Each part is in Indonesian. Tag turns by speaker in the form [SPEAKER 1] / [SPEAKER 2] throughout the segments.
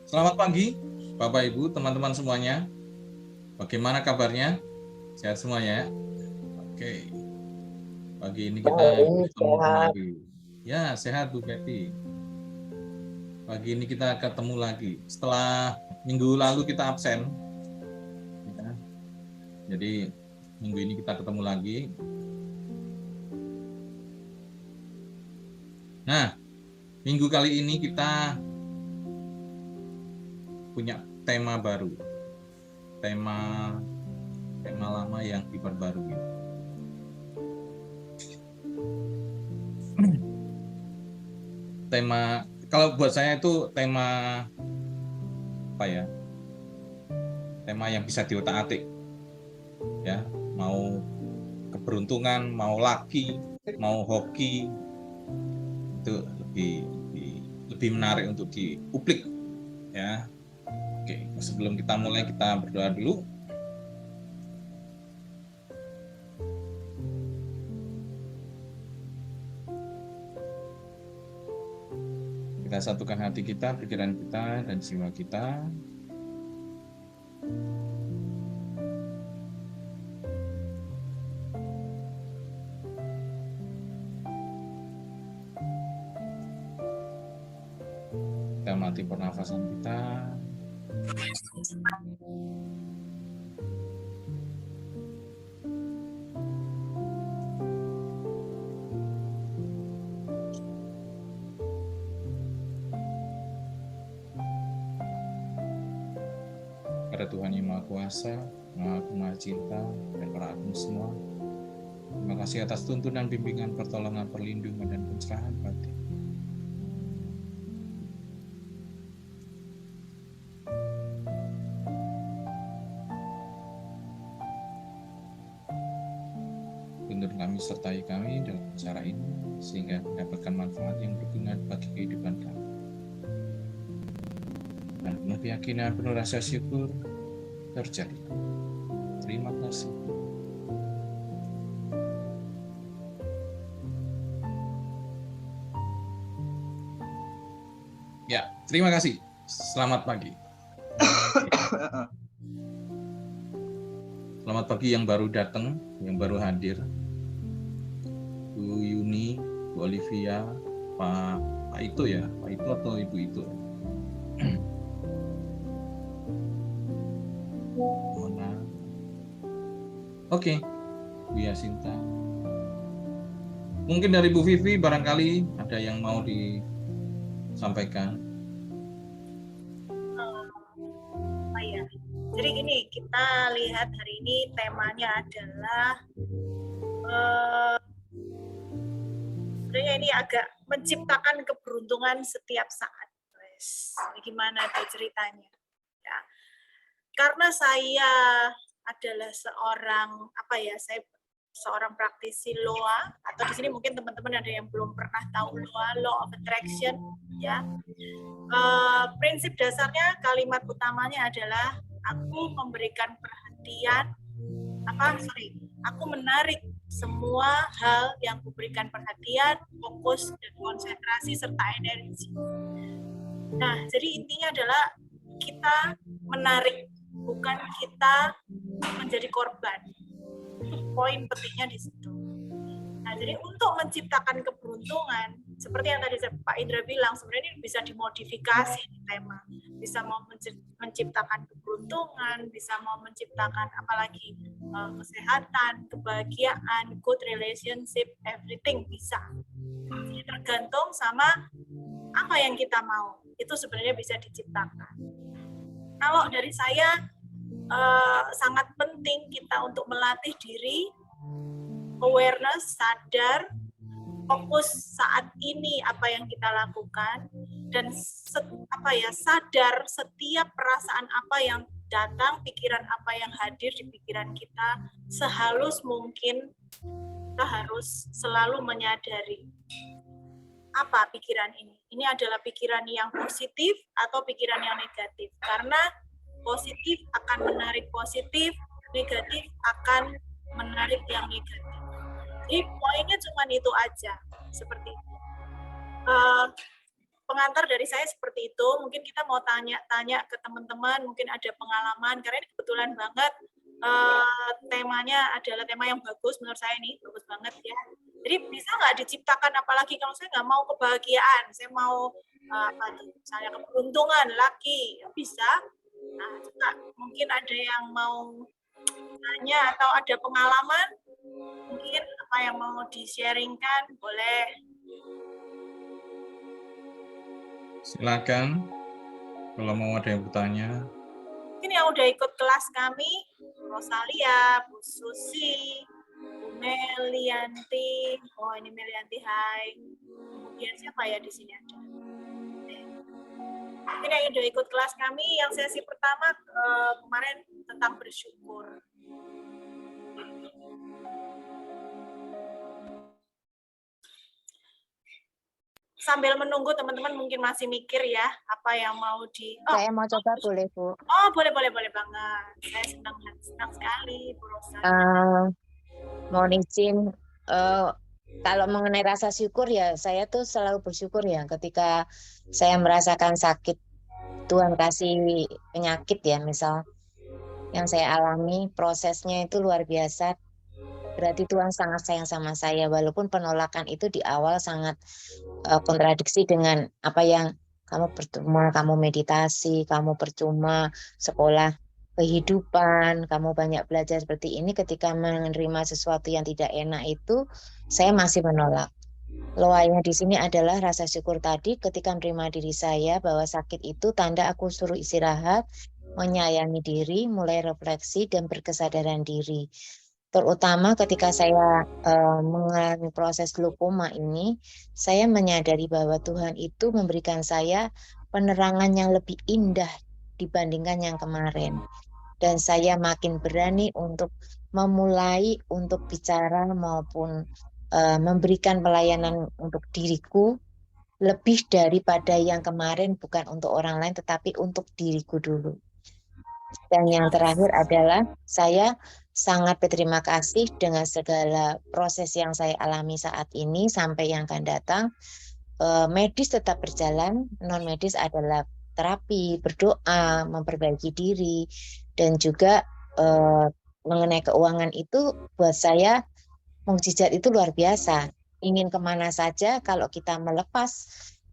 [SPEAKER 1] Selamat pagi, Bapak Ibu, teman-teman semuanya. Bagaimana kabarnya? Sehat semuanya ya? Oke. Pagi ini kita ketemu lagi. Ya, sehat Bu Betty. Pagi ini kita ketemu lagi. Setelah minggu lalu kita absen. Ya. Jadi minggu ini kita ketemu lagi. Nah, minggu kali ini kita punya tema baru, tema lama yang diperbarui. Tema, kalau buat saya itu tema apa ya? Tema yang bisa diotak-atik, ya. Mau keberuntungan, mau laki, mau hoki, itu lebih menarik untuk diuplik, ya. Oke, sebelum kita mulai kita berdoa dulu. Kita satukan hati kita, pikiran kita, dan jiwa kita. Kita mati pernafasan kita. Pada Tuhan yang Maha Kuasa, Maha Cinta, dan para agung semua, terima kasih atas tuntunan, bimbingan, pertolongan, perlindungan, dan pencerahan batin. Tuntun kami, sertai kami dalam acara ini, sehingga mendapatkan manfaat yang berguna bagi kehidupan kami. Dan penuh keyakinan, penuh rasa syukur terjadi. Terima kasih. Ya, terima kasih. Selamat pagi. Selamat pagi yang baru datang, yang baru hadir. Bu Yuni, Bu Olivia, Pak Ito ya, Pak Ito atau Ibu Ito. Oke, Bu Yasinta. Mungkin dari Bu Vivi barangkali ada yang mau disampaikan.
[SPEAKER 2] Ya. Jadi gini, kita lihat hari ini temanya adalah sebenarnya ini agak menciptakan keberuntungan setiap saat. Gimana tuh ceritanya? Ya. Karena saya adalah saya seorang praktisi LOA, atau di sini mungkin teman-teman ada yang belum pernah tahu LOA, Law of Attraction, ya. Prinsip dasarnya, kalimat utamanya adalah aku memberikan perhatian, aku menarik semua hal yang kuberikan perhatian, fokus, dan konsentrasi serta energi. Nah, jadi intinya adalah kita menarik, bukan kita menjadi korban. Itu poin pentingnya di situ. Nah, jadi untuk menciptakan keberuntungan, seperti yang tadi Pak Indra bilang, sebenarnya ini bisa dimodifikasi di tema. Bisa mau menciptakan keberuntungan, bisa mau menciptakan apalagi kesehatan, kebahagiaan, good relationship, everything bisa. Jadi tergantung sama apa yang kita mau. Itu sebenarnya bisa diciptakan. Kalau dari saya, sangat penting kita untuk melatih diri, awareness, sadar, fokus saat ini apa yang kita lakukan, dan sadar setiap perasaan apa yang datang, pikiran apa yang hadir di pikiran kita, sehalus mungkin kita harus selalu menyadari. apa pikiran ini? Ini adalah pikiran yang positif atau pikiran yang negatif? Karena positif akan menarik positif, negatif akan menarik yang negatif. Jadi poinnya cuma itu aja, seperti itu. Pengantar dari saya seperti itu. Mungkin kita mau tanya-tanya ke teman-teman, mungkin ada pengalaman, karena ini kebetulan banget temanya adalah tema yang bagus menurut saya nih, bagus banget ya. Jadi bisa nggak diciptakan, apalagi kalau saya nggak mau kebahagiaan, saya mau misalnya keberuntungan, laki, ya bisa. Nah, juga mungkin ada yang mau tanya atau ada pengalaman, mungkin apa yang mau di-sharingkan, boleh.
[SPEAKER 1] Silakan kalau mau ada yang bertanya.
[SPEAKER 2] Mungkin yang udah ikut kelas kami, Rosalia, Bu Susi, Bu Melianti, oh ini Melianti, hai. Kemudian siapa ya di sini ada? Mungkin yang udah ikut kelas kami, yang sesi pertama kemarin tentang bersyukur. Sambil menunggu teman-teman mungkin masih mikir ya apa yang mau di. Oh,
[SPEAKER 3] saya mau coba boleh Bu?
[SPEAKER 2] Oh boleh banget. Saya senang sekali Bu Rosa.
[SPEAKER 3] Mohon izin, kalau mengenai rasa syukur ya saya tuh selalu bersyukur ya ketika saya merasakan sakit, Tuhan kasih penyakit ya misal yang saya alami, prosesnya itu luar biasa. Berarti Tuhan sangat sayang sama saya, walaupun penolakan itu di awal sangat kontradiksi dengan apa yang kamu percuma, kamu meditasi, kamu percuma sekolah kehidupan, kamu banyak belajar seperti ini. Ketika menerima sesuatu yang tidak enak itu, saya masih menolak. Loanya di sini adalah rasa syukur tadi ketika menerima diri saya bahwa sakit itu tanda aku suruh istirahat, menyayangi diri, mulai refleksi dan berkesadaran diri. Terutama ketika saya mengalami proses glaukoma ini, saya menyadari bahwa Tuhan itu memberikan saya penerangan yang lebih indah dibandingkan yang kemarin. Dan saya makin berani untuk memulai untuk bicara maupun memberikan pelayanan untuk diriku lebih daripada yang kemarin, bukan untuk orang lain tetapi untuk diriku dulu. Dan yang terakhir adalah saya sangat berterima kasih dengan segala proses yang saya alami saat ini sampai yang akan datang. Medis tetap berjalan, non medis adalah terapi, berdoa, memperbaiki diri, dan juga mengenai keuangan itu buat saya mukjizat itu luar biasa. Ingin kemana saja kalau kita melepas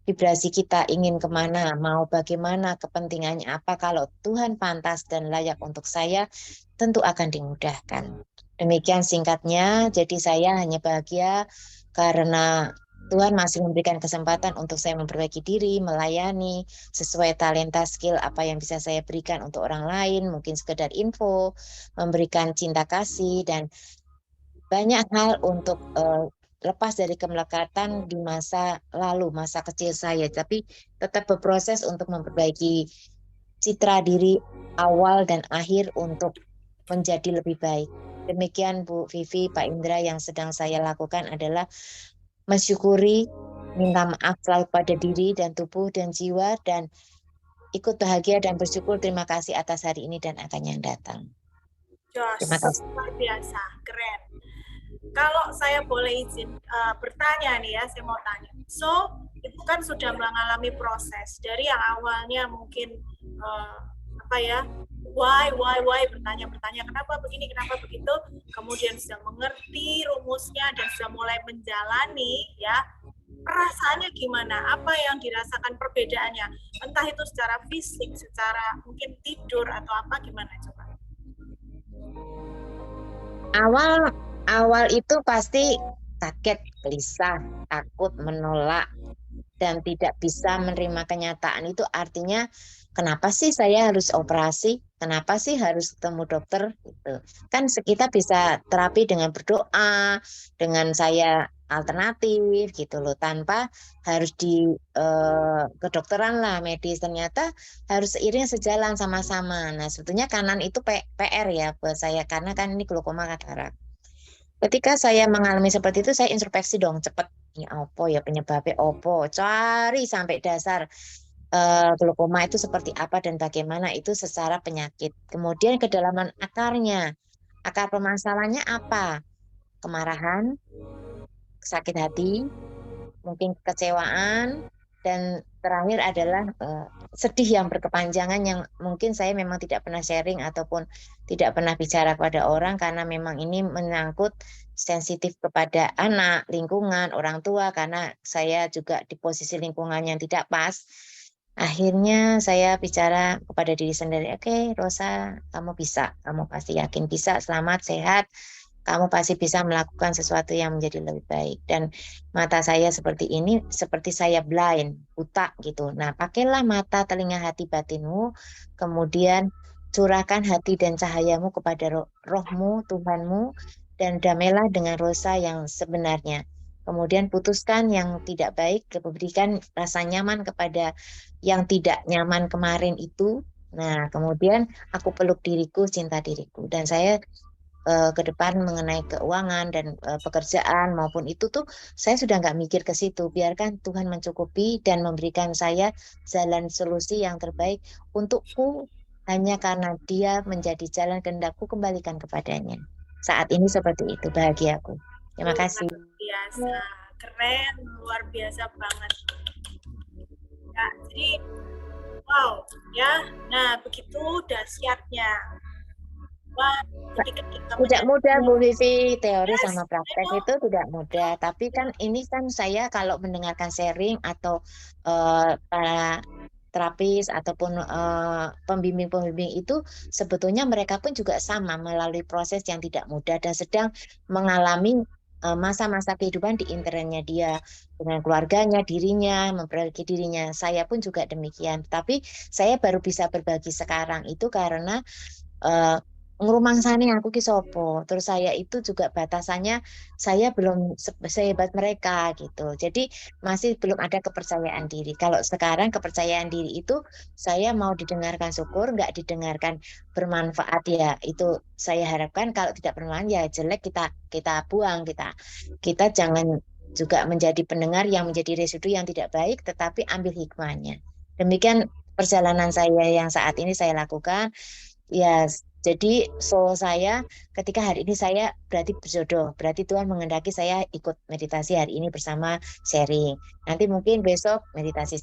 [SPEAKER 3] vibrasi kita, ingin kemana, mau bagaimana, kepentingannya apa, kalau Tuhan pantas dan layak untuk saya, tentu akan dimudahkan. Demikian singkatnya, jadi saya hanya bahagia karena Tuhan masih memberikan kesempatan untuk saya memperbaiki diri, melayani sesuai talenta, skill apa yang bisa saya berikan untuk orang lain, mungkin sekedar info, memberikan cinta kasih, dan banyak hal untuk lepas dari kemelekatan di masa lalu, masa kecil saya, tapi tetap berproses untuk memperbaiki citra diri awal dan akhir untuk menjadi lebih baik. Demikian Bu Vivi, Pak Indra, yang sedang saya lakukan adalah mensyukuri, minta maaf selalu pada diri dan tubuh dan jiwa, dan ikut bahagia dan bersyukur. Terima kasih atas hari ini dan akan yang datang.
[SPEAKER 2] Terima kasih. Luar biasa, keren. Kalau saya boleh izin bertanya nih ya, saya mau tanya. So, itu kan sudah mengalami proses dari yang awalnya mungkin why, bertanya kenapa begini, kenapa begitu, kemudian sudah mengerti rumusnya dan sudah mulai menjalani, ya. Perasaannya gimana? Apa yang dirasakan perbedaannya? Entah itu secara fisik, secara mungkin tidur atau apa, gimana coba?
[SPEAKER 3] Awal itu pasti kaget, gelisah, takut, menolak, dan tidak bisa menerima kenyataan. Itu artinya kenapa sih saya harus operasi? Kenapa sih harus ketemu dokter? Gitu. Kan kita bisa terapi dengan berdoa, dengan saya alternatif gitu loh, tanpa harus di kedokteran lah, medis. Ternyata harus seiring sejalan sama-sama. Nah, sebetulnya kanan itu PR ya buat saya, karena kan ini glaukoma katarak. Ketika saya mengalami seperti itu, saya introspeksi dong cepet Ini opo ya penyebabnya opo, cari sampai dasar glaukoma itu seperti apa dan bagaimana itu secara penyakit. Kemudian kedalaman akarnya, akar permasalahannya apa? Kemarahan, sakit hati, mungkin kekecewaan, dan terakhir adalah sedih yang berkepanjangan yang mungkin saya memang tidak pernah sharing ataupun tidak pernah bicara kepada orang karena memang ini menyangkut sensitif kepada anak, lingkungan, orang tua karena saya juga di posisi lingkungan yang tidak pas. Akhirnya saya bicara kepada diri sendiri, oke, Rosa, kamu bisa, kamu pasti yakin bisa, selamat, sehat, kamu pasti bisa melakukan sesuatu yang menjadi lebih baik. Dan mata saya seperti ini, seperti saya blind, buta gitu. Nah, pakailah mata, telinga, hati, batinmu, kemudian curahkan hati dan cahayamu kepada rohmu, Tuhanmu, dan damailah dengan Rosa yang sebenarnya. Kemudian putuskan yang tidak baik, berikan rasa nyaman kepada yang tidak nyaman kemarin itu. Nah, kemudian aku peluk diriku, cinta diriku. Dan saya ke depan mengenai keuangan dan pekerjaan maupun itu tuh saya sudah nggak mikir ke situ. Biarkan Tuhan mencukupi dan memberikan saya jalan solusi yang terbaik untukku hanya karena Dia menjadi jalan kehendakku, kembalikan kepadanya. Saat ini seperti itu bahagiaku. Terima kasih.
[SPEAKER 2] Luar biasa, keren, luar biasa banget. Ya, jadi wow, ya. Nah, begitu dahsyatnya. Wah, ketika kita
[SPEAKER 3] Tidak mudah Bu Vivi, teori
[SPEAKER 2] Yes,
[SPEAKER 3] sama praktek
[SPEAKER 2] I know.
[SPEAKER 3] itu tidak mudah. Tapi kan ini kan saya kalau mendengarkan sharing atau para terapis ataupun pembimbing-pembimbing itu sebetulnya mereka pun juga sama melalui proses yang tidak mudah dan sedang mengalami masa-masa kehidupan di internetnya dia dengan keluarganya, dirinya, memperbaiki dirinya. Saya pun juga demikian. Tapi saya baru bisa berbagi sekarang itu karena ngrumangsani aku ki sopo. Terus saya itu juga batasannya saya belum sehebat mereka gitu. Jadi masih belum ada kepercayaan diri. Kalau sekarang kepercayaan diri itu saya mau didengarkan syukur, nggak didengarkan bermanfaat ya itu saya harapkan kalau tidak bermanfaat ya jelek kita buang kita jangan juga menjadi pendengar yang menjadi residu yang tidak baik tetapi ambil hikmahnya. Demikian perjalanan saya yang saat ini saya lakukan. Ya, jadi soul saya ketika hari ini saya berarti berjodoh, berarti Tuhan menghendaki saya ikut meditasi hari ini bersama sharing. Nanti mungkin besok meditasi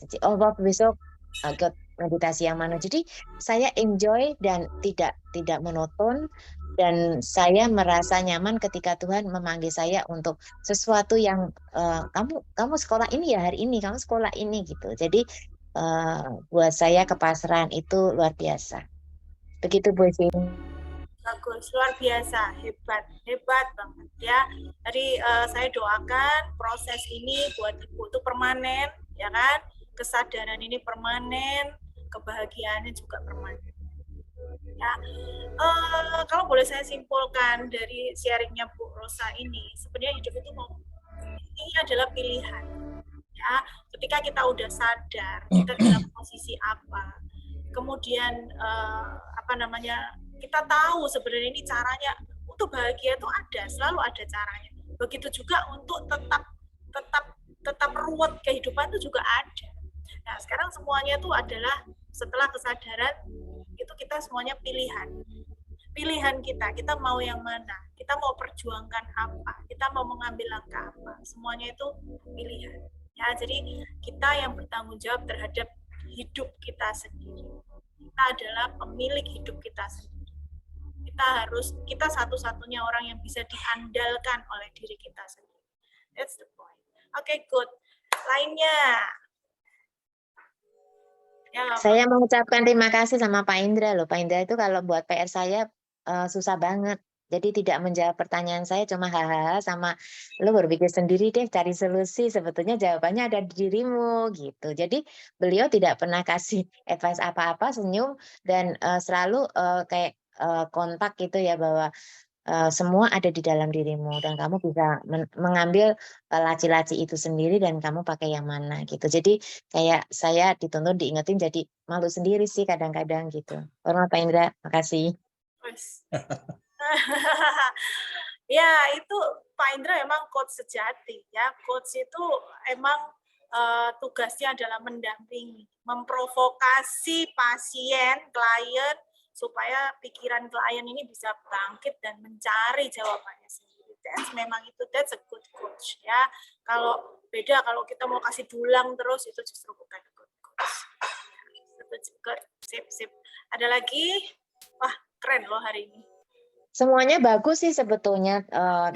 [SPEAKER 3] besok ikut meditasi yang mana. Jadi saya enjoy dan tidak monoton dan saya merasa nyaman ketika Tuhan memanggil saya untuk sesuatu yang kamu sekolah ini ya hari ini, kamu sekolah ini gitu. Jadi buat saya kepasrahan itu luar biasa. Begitu Bu Evi.
[SPEAKER 2] Bagus, luar biasa, hebat banget ya. Jadi saya doakan proses ini buat Ibu itu permanen, ya kan? Kesadaran ini permanen, kebahagiaannya juga permanen. Ya, kalau boleh saya simpulkan dari sharingnya Bu Rosa ini, sebenarnya hidup itu ini adalah pilihan. Ya, ketika kita udah sadar kita dalam posisi apa, kemudian kita tahu sebenarnya ini caranya untuk bahagia itu ada, selalu ada caranya. Begitu juga untuk tetap ruwet kehidupan itu juga ada. Nah, sekarang semuanya itu adalah setelah kesadaran itu kita semuanya pilihan kita mau yang mana, kita mau perjuangkan apa, kita mau mengambil langkah apa, semuanya itu pilihan. Ya, jadi kita yang bertanggung jawab terhadap hidup kita sendiri. Kita adalah pemilik hidup kita sendiri. Kita satu-satunya orang yang bisa diandalkan oleh diri kita sendiri. That's the point. Oke, good. Lainnya. Ya,
[SPEAKER 3] saya mengucapkan terima kasih sama Pak Indra loh. Pak Indra itu kalau buat PR saya susah banget. Jadi tidak menjawab pertanyaan saya cuma hahaha sama lo berpikir sendiri deh cari solusi. Sebetulnya jawabannya ada di dirimu gitu. Jadi beliau tidak pernah kasih advice apa-apa, senyum dan selalu kayak kontak gitu ya bahwa semua ada di dalam dirimu dan kamu bisa mengambil laci-laci itu sendiri dan kamu pakai yang mana gitu. Jadi kayak saya dituntun diingetin jadi malu sendiri sih kadang-kadang gitu. Hormat Pak Indra, makasih.
[SPEAKER 2] Ya, itu Pak Indra emang coach sejati ya. Coach itu emang tugasnya adalah mendampingi, memprovokasi pasien, klien supaya pikiran klien ini bisa bangkit dan mencari jawabannya sendiri. That's a good coach ya. Kalau beda kalau kita mau kasih dulang terus itu justru bukan good coach. Good, sip. Ada lagi? Wah, keren loh hari ini.
[SPEAKER 3] Semuanya bagus sih sebetulnya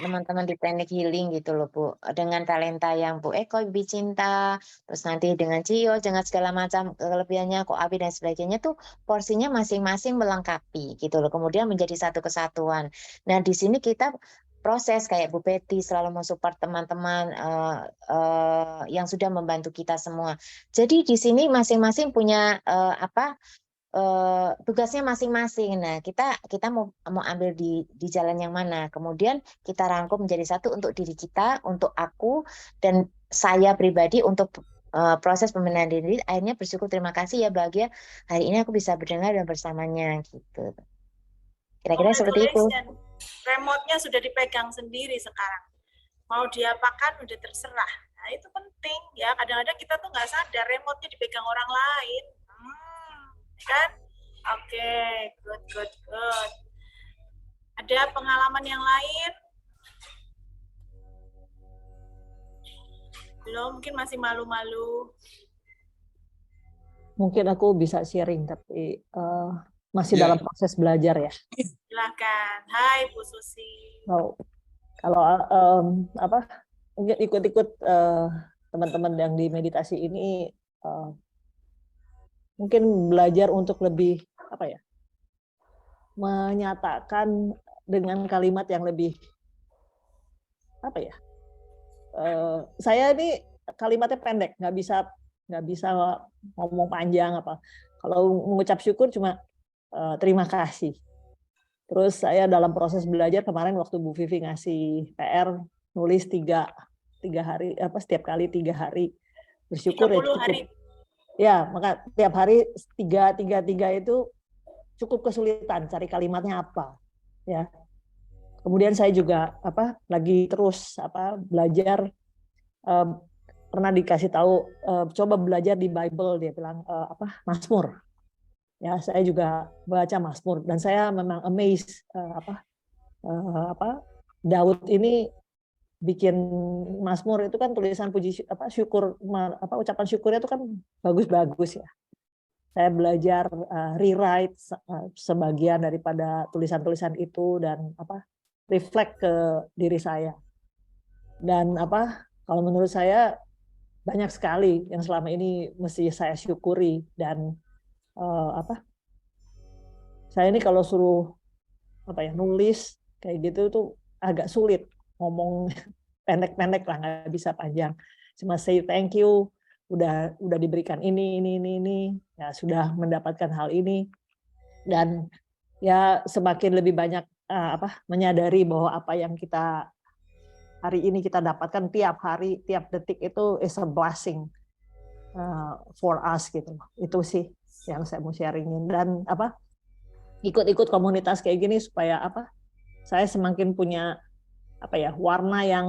[SPEAKER 3] teman-teman di teknik healing gitu loh Bu. Dengan talenta yang Bu Eko Bibi Cinta, terus nanti dengan Cio, dengan segala macam kelebihannya, Ko Abi dan sebagainya tuh porsinya masing-masing melengkapi gitu loh. Kemudian menjadi satu kesatuan. Nah di sini kita proses kayak Bu Betty selalu mensupport teman-teman yang sudah membantu kita semua. Jadi di sini masing-masing punya tugasnya masing-masing. Nah, kita mau ambil di jalan yang mana. Kemudian kita rangkum menjadi satu untuk diri kita, untuk aku dan saya pribadi untuk proses pembenahan diri. Akhirnya bersyukur, terima kasih ya, bahagia hari ini aku bisa berdengar dan bersamanya gitu. Kira-kira seperti itu.
[SPEAKER 2] Remote-nya sudah dipegang sendiri sekarang. Mau diapakan udah terserah. Nah, itu penting ya. Kadang-kadang kita tuh nggak sadar remote-nya dipegang orang lain. Kan? Oke, good. Ada pengalaman yang lain? Belum, mungkin masih malu-malu.
[SPEAKER 4] Mungkin aku bisa sharing, tapi masih dalam proses belajar ya.
[SPEAKER 2] Silakan. Hai Bu Susi.
[SPEAKER 4] Kalau mungkin ikut-ikut teman-teman yang di meditasi ini mungkin belajar untuk lebih menyatakan dengan kalimat yang lebih saya ini kalimatnya pendek, nggak bisa ngomong panjang apa. Kalau mengucap syukur cuma terima kasih. Terus saya dalam proses belajar kemarin waktu Bu Vivi ngasih PR nulis 3 hari setiap kali 3 hari bersyukur ya cukup.
[SPEAKER 2] Hari.
[SPEAKER 4] Ya, maka tiap hari 3 itu cukup kesulitan cari kalimatnya apa. Ya. Kemudian saya juga lagi terus belajar pernah dikasih tahu coba belajar di Bible, dia bilang Mazmur. Ya, saya juga baca Mazmur dan saya memang amazed Daud ini bikin Mazmur itu kan tulisan puji syukur ucapan syukurnya itu kan bagus-bagus ya. Saya belajar rewrite sebagian daripada tulisan-tulisan itu dan reflect ke diri saya. Dan kalau menurut saya banyak sekali yang selama ini mesti saya syukuri dan saya ini kalau suruh nulis kayak gitu tuh agak sulit, ngomong pendek-pendek lah, nggak bisa panjang. Cuma say thank you, udah diberikan ini ya, sudah mendapatkan hal ini, dan ya semakin lebih banyak menyadari bahwa apa yang kita hari ini kita dapatkan tiap hari, tiap detik itu is a blessing for us gitu. Itu sih yang saya mau sharingin, dan ikut-ikut komunitas kayak gini supaya saya semakin punya warna yang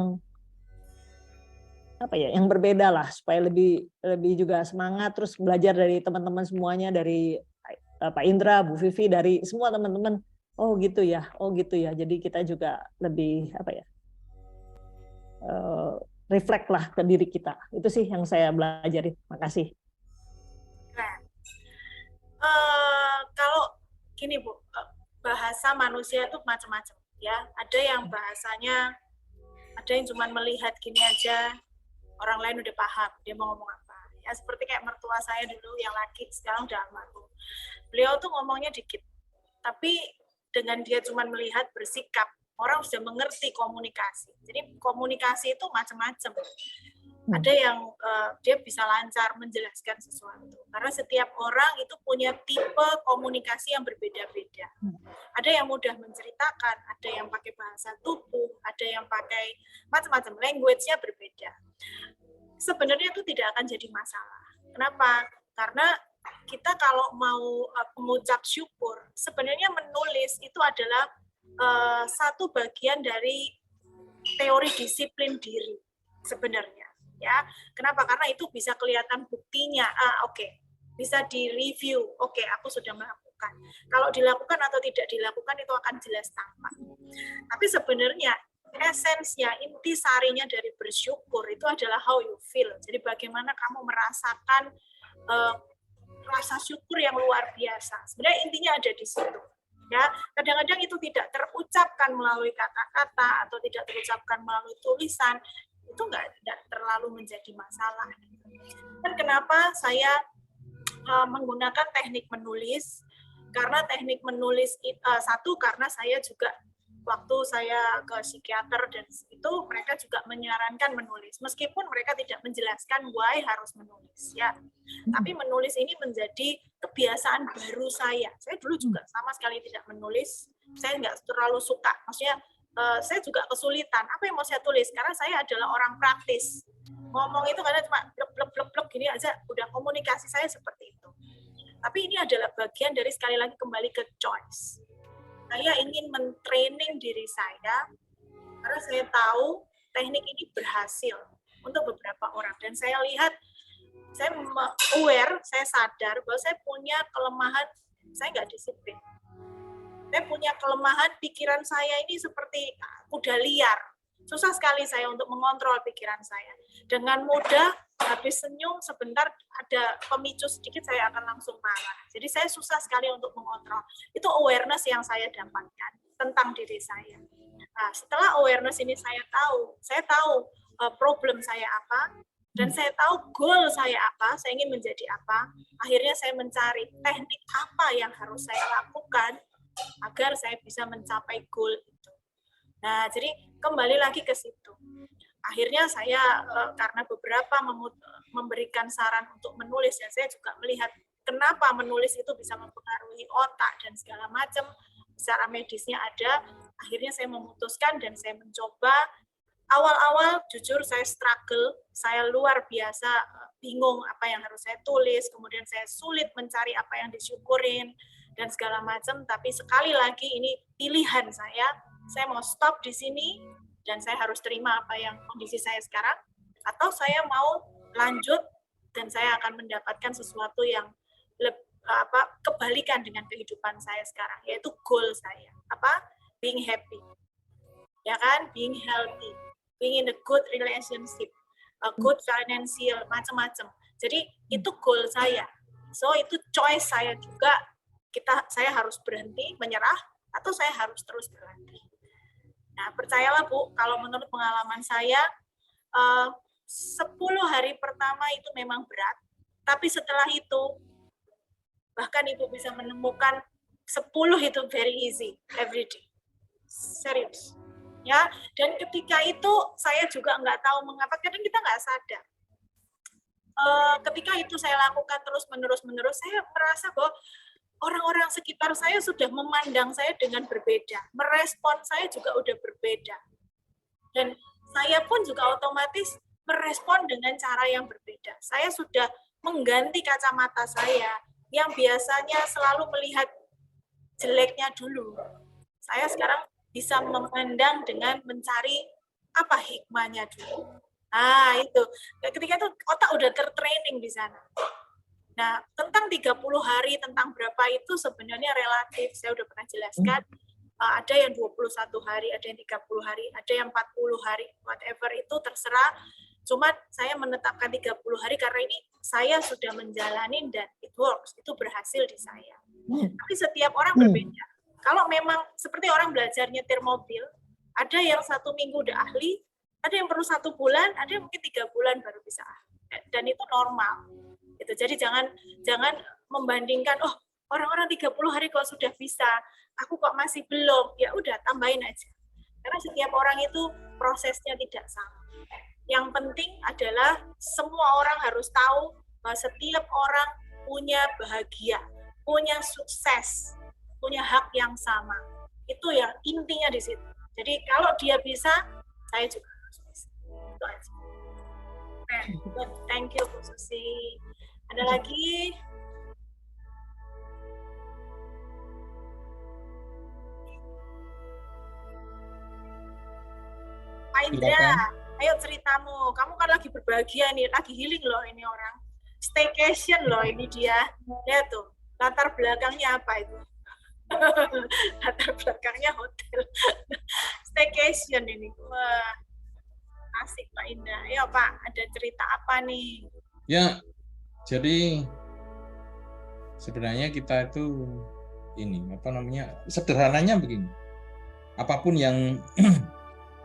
[SPEAKER 4] yang berbeda lah, supaya lebih juga semangat, terus belajar dari teman-teman semuanya, dari Pak Indra, Bu Vivi, dari semua teman-teman. Oh gitu ya. Jadi kita juga lebih reflect lah ke diri kita. Itu sih yang saya belajarin. Makasih.
[SPEAKER 2] Kalau gini Bu, bahasa manusia itu macam-macam ya. Ada yang bahasanya, ada yang cuma melihat gini aja, orang lain udah paham dia mau ngomong apa. Ya seperti kayak mertua saya dulu yang laki, sekarang udah almarhum. Beliau tuh ngomongnya dikit, tapi dengan dia cuma melihat, bersikap, orang sudah mengerti komunikasi. Jadi komunikasi itu macam-macam. Ada yang dia bisa lancar menjelaskan sesuatu. Karena setiap orang itu punya tipe komunikasi yang berbeda-beda. Ada yang mudah menceritakan, ada yang pakai bahasa tubuh, ada yang pakai macam-macam, language-nya berbeda. Sebenarnya itu tidak akan jadi masalah. Kenapa? Karena kita kalau mau mengucap syukur, sebenarnya menulis itu adalah satu bagian dari teori disiplin diri sebenarnya. Ya, kenapa? Karena itu bisa kelihatan buktinya. Oke. Bisa di-review. Oke, aku sudah melakukan. Kalau dilakukan atau tidak dilakukan itu akan jelas tampak. Tapi sebenarnya esensinya, inti sarinya dari bersyukur itu adalah how you feel. Jadi bagaimana kamu merasakan rasa syukur yang luar biasa. Sebenarnya intinya ada di situ. Ya, kadang-kadang itu tidak terucapkan melalui kata-kata atau tidak terucapkan melalui tulisan, itu nggak terlalu menjadi masalah. Dan kenapa saya menggunakan teknik menulis? Karena teknik menulis satu, karena saya juga waktu saya ke psikiater dan itu mereka juga menyarankan menulis, meskipun mereka tidak menjelaskan why harus menulis ya. Tapi menulis ini menjadi kebiasaan baru saya. Saya dulu juga sama sekali tidak menulis. Saya nggak terlalu suka. Maksudnya saya juga kesulitan. Apa yang mau saya tulis? Karena saya adalah orang praktis. Ngomong itu kadang cuma blek gini aja. Udah komunikasi saya seperti itu. Tapi ini adalah bagian dari sekali lagi kembali ke choice. Saya ingin men-training diri saya karena saya tahu teknik ini berhasil untuk beberapa orang. Dan saya lihat, saya aware, saya sadar bahwa saya punya kelemahan, saya nggak disiplin. Saya punya kelemahan pikiran saya ini seperti kuda liar. Susah sekali saya untuk mengontrol pikiran saya. Dengan mudah, habis senyum sebentar ada pemicu sedikit saya akan langsung marah. Jadi saya susah sekali untuk mengontrol. Itu awareness yang saya dapatkan tentang diri saya. Nah, setelah awareness ini saya tahu problem saya apa, dan saya tahu goal saya apa, saya ingin menjadi apa. Akhirnya saya mencari teknik apa yang harus saya lakukan agar saya bisa mencapai goal itu. Nah, jadi kembali lagi ke situ. Akhirnya saya karena beberapa memberikan saran untuk menulis, dan saya juga melihat kenapa menulis itu bisa mempengaruhi otak dan segala macam, secara medisnya ada. Akhirnya saya memutuskan dan saya mencoba. Awal-awal jujur saya struggle, saya luar biasa bingung apa yang harus saya tulis, kemudian saya sulit mencari apa yang disyukurin dan segala macam. Tapi sekali lagi ini pilihan saya mau stop di sini dan saya harus terima apa yang kondisi saya sekarang, atau saya mau lanjut dan saya akan mendapatkan sesuatu yang kebalikan dengan kehidupan saya sekarang, yaitu goal saya, being happy, ya kan, being healthy, being in a good relationship, a good financial, macam-macam. Jadi itu goal saya. So itu choice saya juga. Saya harus berhenti menyerah atau saya harus terus berlatih. Nah, percayalah Bu, kalau menurut pengalaman saya, 10 hari pertama itu memang berat, tapi setelah itu, bahkan Ibu bisa menemukan 10 itu very easy, every day. Serius. Ya, dan ketika itu saya juga nggak tahu mengapa, kadang kita nggak sadar. Ketika itu saya lakukan terus-menerus, saya merasa bahwa orang-orang sekitar saya sudah memandang saya dengan berbeda, merespon saya juga udah berbeda. Dan saya pun juga otomatis merespon dengan cara yang berbeda. Saya sudah mengganti kacamata saya, yang biasanya selalu melihat jeleknya dulu. Saya sekarang bisa memandang dengan mencari apa hikmahnya dulu. Nah, itu. Ketika itu otak udah tertraining di sana. Nah, tentang 30 hari, tentang berapa itu sebenarnya relatif. Saya udah pernah jelaskan, ada yang 21 hari, ada yang 30 hari, ada yang 40 hari, whatever itu terserah. Cuma saya menetapkan 30 hari karena ini saya sudah menjalani dan it works, itu berhasil di saya. Tapi setiap orang berbeda. Kalau memang seperti orang belajar nyetir mobil, ada yang 1 minggu udah ahli, ada yang perlu 1 bulan, ada yang mungkin 3 bulan baru bisa ahli. Dan itu normal. Gitu. Jadi jangan membandingkan, oh orang-orang 30 hari kok sudah bisa, aku kok masih belum. Ya udah, tambahin aja. Karena setiap orang itu prosesnya tidak sama. Yang penting adalah semua orang harus tahu bahwa setiap orang punya bahagia, punya sukses, punya hak yang sama. Itu yang intinya di situ. Jadi kalau dia bisa, saya juga harus bisa. Itu aja. Thank you, Bu Susi. Ada lagi? Pak Indra,
[SPEAKER 1] Silakan.
[SPEAKER 2] ayo ceritamu. Kamu kan lagi berbahagia nih, lagi healing loh ini orang. Staycation loh ini dia. Lihat tuh, latar belakangnya apa itu? Latar belakangnya hotel. Staycation ini. Wah, asik Pak Indra. Ayo Pak, ada cerita apa nih?
[SPEAKER 1] Ya, jadi sebenarnya kita itu ini apa namanya, sederhananya begini. Apapun yang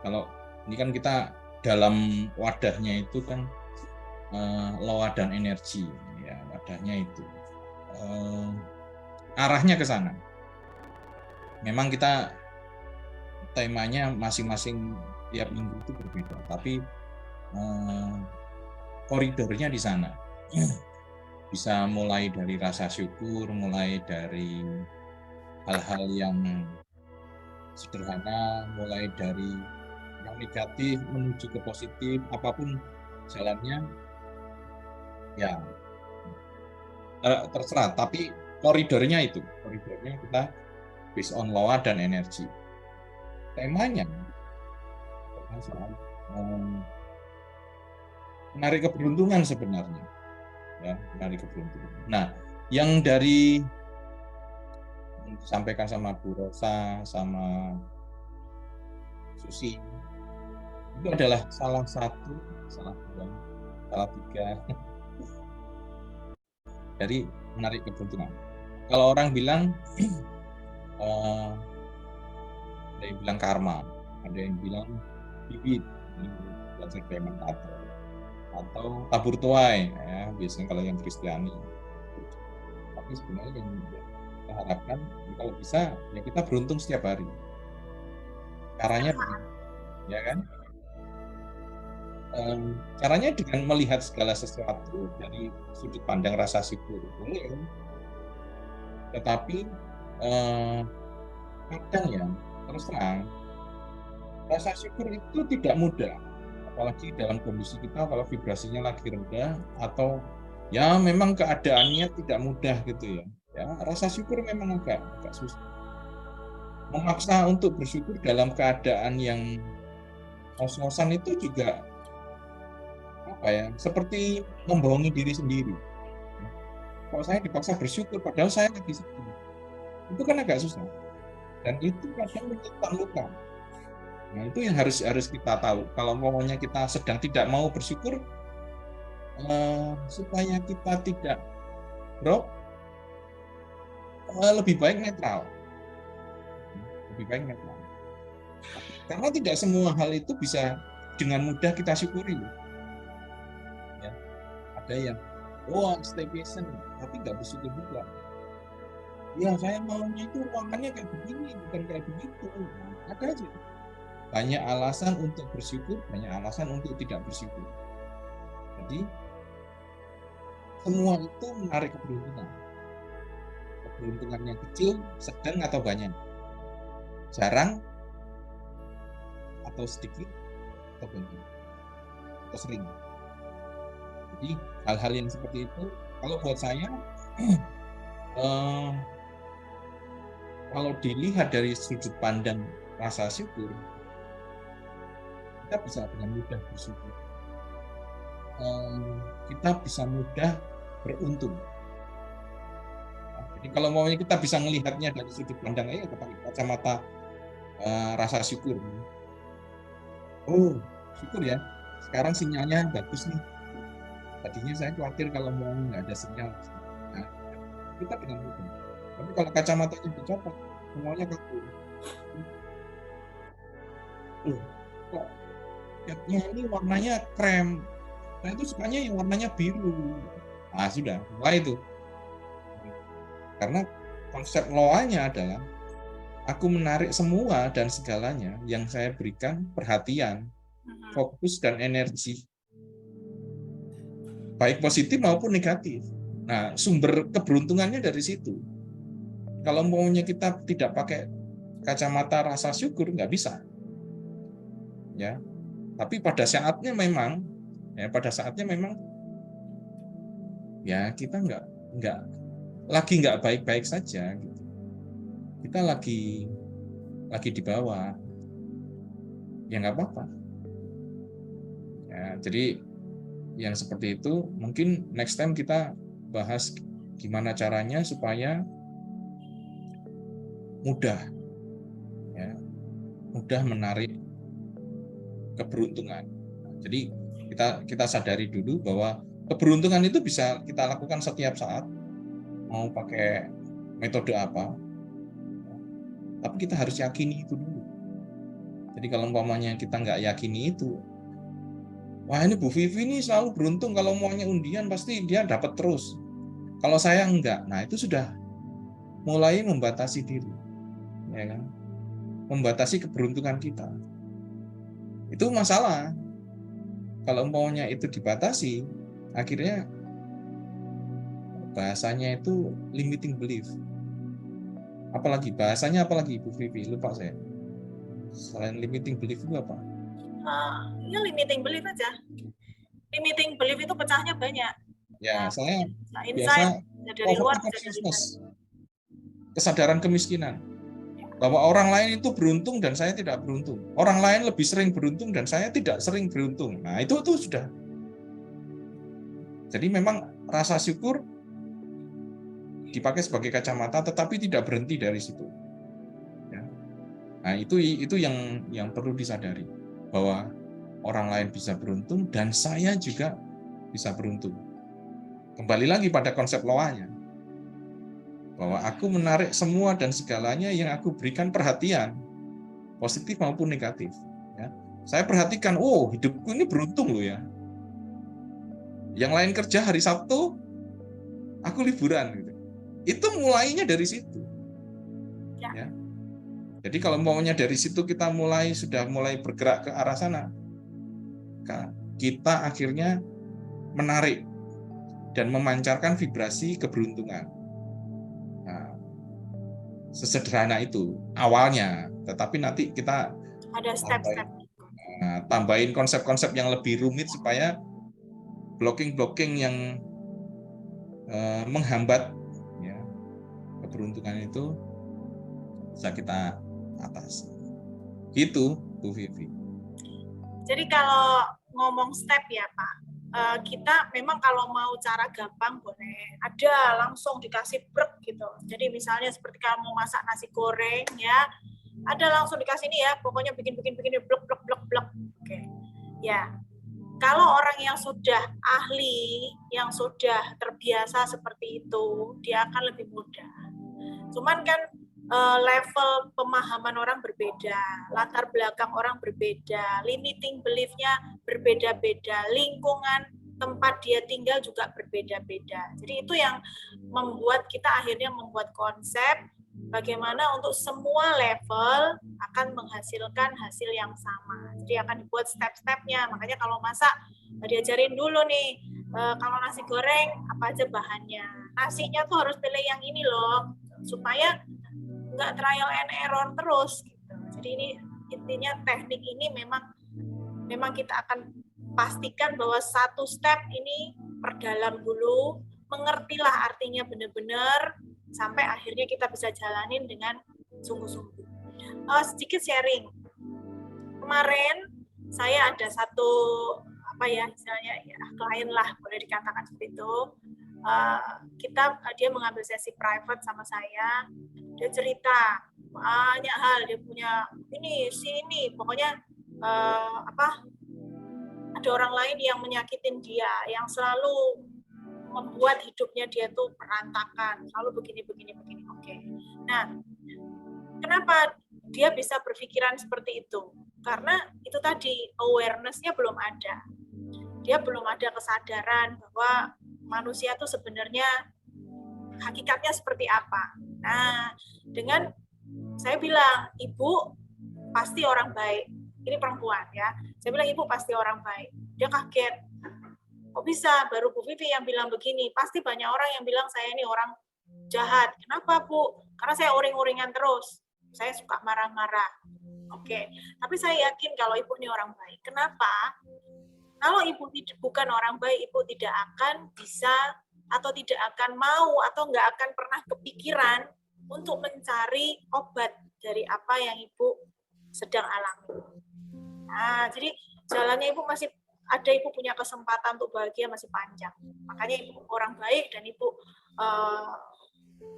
[SPEAKER 1] kalau ini kan kita dalam wadahnya itu kan loa dan energi, ya wadahnya itu arahnya ke sana. Memang kita temanya masing-masing tiap minggu itu berbeda, tapi koridornya di sana. Bisa mulai dari rasa syukur, mulai dari hal-hal yang sederhana, mulai dari yang negatif menuju ke positif, apapun jalannya, ya terserah. Tapi koridornya kita based on law dan energi. Temanya soal menarik keberuntungan sebenarnya, ya menarik keberuntungan. Nah, yang dari disampaikan sama Bu Rosa, sama Susi, itu adalah salah tiga dari menarik keberuntungan. Kalau orang bilang ada yang bilang karma, ada yang bilang bibit, belajar payment atau tabur tuai, ya biasanya kalau yang Kristiani. Tapi sebenarnya yang kita harapkan, kalau bisa ya kita beruntung setiap hari. Caranya begini, ya kan? Caranya dengan melihat segala sesuatu dari sudut pandang rasa syukur, boleh. Tetapi kadang ya, terus terang, rasa syukur itu tidak mudah, apalagi dalam kondisi kita kalau vibrasinya lagi rendah atau ya memang keadaannya tidak mudah gitu ya. Ya rasa syukur memang agak susah. Memaksa untuk bersyukur dalam keadaan yang ngos-ngosan itu juga apa ya, seperti membohongi diri sendiri. Kalau saya dipaksa bersyukur padahal saya lagi sedih, itu kan agak susah. Dan itu kadang menyimpan luka. Nah itu yang harus kita tahu. Kalau maunya kita sedang tidak mau bersyukur, supaya kita tidak drop, lebih baik netral. Karena tidak semua hal itu bisa dengan mudah kita syukuri. Ya, ada yang staycation tapi nggak bersyukur juga. Ya saya maunya itu ruangannya kayak begini, bukan kayak begitu. Ada aja. Banyak alasan untuk bersyukur, banyak alasan untuk tidak bersyukur. Jadi semua itu menarik keberuntungan. Keberuntungannya kecil, sedang atau banyak, jarang atau sedikit atau banyak atau sering. Jadi hal-hal yang seperti itu, kalau buat saya, kalau dilihat dari sudut pandang rasa syukur, kita bisa dengan mudah bersyukur. Kita bisa mudah beruntung. Jadi kalau maunya kita bisa melihatnya dari sudut pandang kacamata rasa syukur. Oh, syukur ya. Sekarang sinyalnya bagus nih. Tadinya saya khawatir kalau mau nggak ada sinyal. Nah, kita dengan mudah. Tapi kalau kacamatanya dicopot, semuanya kaku. Kok catnya ini warnanya krem. Nah itu sukanya yang warnanya biru. Nah sudah, mulai itu. Karena konsep loanya adalah aku menarik semua dan segalanya yang saya berikan perhatian, fokus dan energi, baik positif maupun negatif. Nah sumber keberuntungannya dari situ. Kalau maunya kita tidak pakai kacamata rasa syukur, nggak bisa. Ya, tapi pada saatnya memang ya kita nggak baik-baik saja gitu. Kita lagi di bawah, ya nggak apa-apa. Ya, jadi yang seperti itu mungkin next time kita bahas gimana caranya supaya mudah, ya, mudah menarik keberuntungan. Jadi kita sadari dulu bahwa keberuntungan itu bisa kita lakukan setiap saat, mau pakai metode apa, tapi kita harus yakini itu dulu. Jadi kalau umpamanya kita nggak yakini itu, wah ini Bu Vivi ini selalu beruntung kalau maunya undian pasti dia dapat terus. Kalau saya enggak, nah itu sudah mulai membatasi diri, ya kan? Membatasi keberuntungan kita. Itu masalah. Kalau umpamanya itu dibatasi, akhirnya bahasanya itu limiting belief. Apalagi Bu Vivi, lupa saya. Selain limiting belief itu apa?
[SPEAKER 2] Ya limiting belief aja. Limiting belief itu pecahnya banyak.
[SPEAKER 1] Ya, saya
[SPEAKER 2] inside,
[SPEAKER 1] biasa
[SPEAKER 2] dari luar,
[SPEAKER 1] kesadaran kemiskinan. Bahwa orang lain itu beruntung dan saya tidak beruntung. Orang lain lebih sering beruntung dan saya tidak sering beruntung. Nah, itu sudah. Jadi memang rasa syukur dipakai sebagai kacamata tetapi tidak berhenti dari situ. Ya. Nah, itu yang perlu disadari bahwa orang lain bisa beruntung dan saya juga bisa beruntung. Kembali lagi pada konsep loanya. Bahwa aku menarik semua dan segalanya yang aku berikan perhatian, positif maupun negatif. Ya. Saya perhatikan, oh hidupku ini beruntung loh ya. Yang lain kerja hari Sabtu, aku liburan. Gitu. Itu mulainya dari situ. Ya. Jadi kalau maunya dari situ kita sudah mulai bergerak ke arah sana, kita akhirnya menarik dan memancarkan vibrasi keberuntungan. Nah, sesederhana itu awalnya, tetapi nanti kita
[SPEAKER 2] ada step-step.
[SPEAKER 1] Tambahin konsep-konsep yang lebih rumit supaya blocking-blocking yang menghambat ya, keberuntungan itu bisa kita atasi. Gitu, Bu Vivi.
[SPEAKER 2] Jadi kalau ngomong step ya Pak, kita memang kalau mau cara gampang boleh ada langsung dikasih brek gitu. Jadi misalnya seperti kamu masak nasi goreng ya, ada langsung dikasih ini ya, pokoknya bikin blok. Oke. Ya. Kalau orang yang sudah ahli, yang sudah terbiasa seperti itu, dia akan lebih mudah. Cuman kan level pemahaman orang berbeda, latar belakang orang berbeda, limiting belief-nya berbeda-beda, lingkungan tempat dia tinggal juga berbeda-beda. Jadi itu yang membuat kita akhirnya membuat konsep bagaimana untuk semua level akan menghasilkan hasil yang sama. Jadi akan dibuat step-stepnya. Makanya kalau masak diajarin dulu nih, kalau nasi goreng apa aja bahannya. Nasinya tuh harus pilih yang ini loh, supaya nggak trial and error terus gitu. Jadi ini intinya teknik ini memang kita akan pastikan bahwa satu step ini perdalam dulu, mengertilah artinya benar-benar sampai akhirnya kita bisa jalanin dengan sungguh-sungguh. Sedikit sharing. Kemarin saya ada satu istilahnya ya, klien lah boleh dikatakan seperti itu. Dia mengambil sesi private sama saya. Dia cerita banyak hal, dia punya ini pokoknya ada orang lain yang menyakitin dia, yang selalu membuat hidupnya dia tuh berantakan, selalu begini. Oke. Nah, kenapa dia bisa berpikiran seperti itu? Karena itu tadi awareness-nya belum ada. Dia belum ada kesadaran bahwa manusia itu sebenarnya hakikatnya seperti apa. Nah, dengan saya bilang, ibu pasti orang baik. Ini perempuan ya. Saya bilang, ibu pasti orang baik. Dia kaget. Kok bisa? Baru Bu Vivi yang bilang begini. Pasti banyak orang yang bilang saya ini orang jahat. Kenapa, Bu? Karena saya uring-uringan terus. Saya suka marah-marah. Oke. Tapi saya yakin kalau ibu ini orang baik. Kenapa? Kalau ibu bukan orang baik, ibu tidak akan bisa atau tidak akan mau atau nggak akan pernah kepikiran untuk mencari obat dari apa yang ibu sedang alami. Nah, jadi jalannya ibu masih ada ibu punya kesempatan untuk bahagia masih panjang. Makanya ibu orang baik dan ibu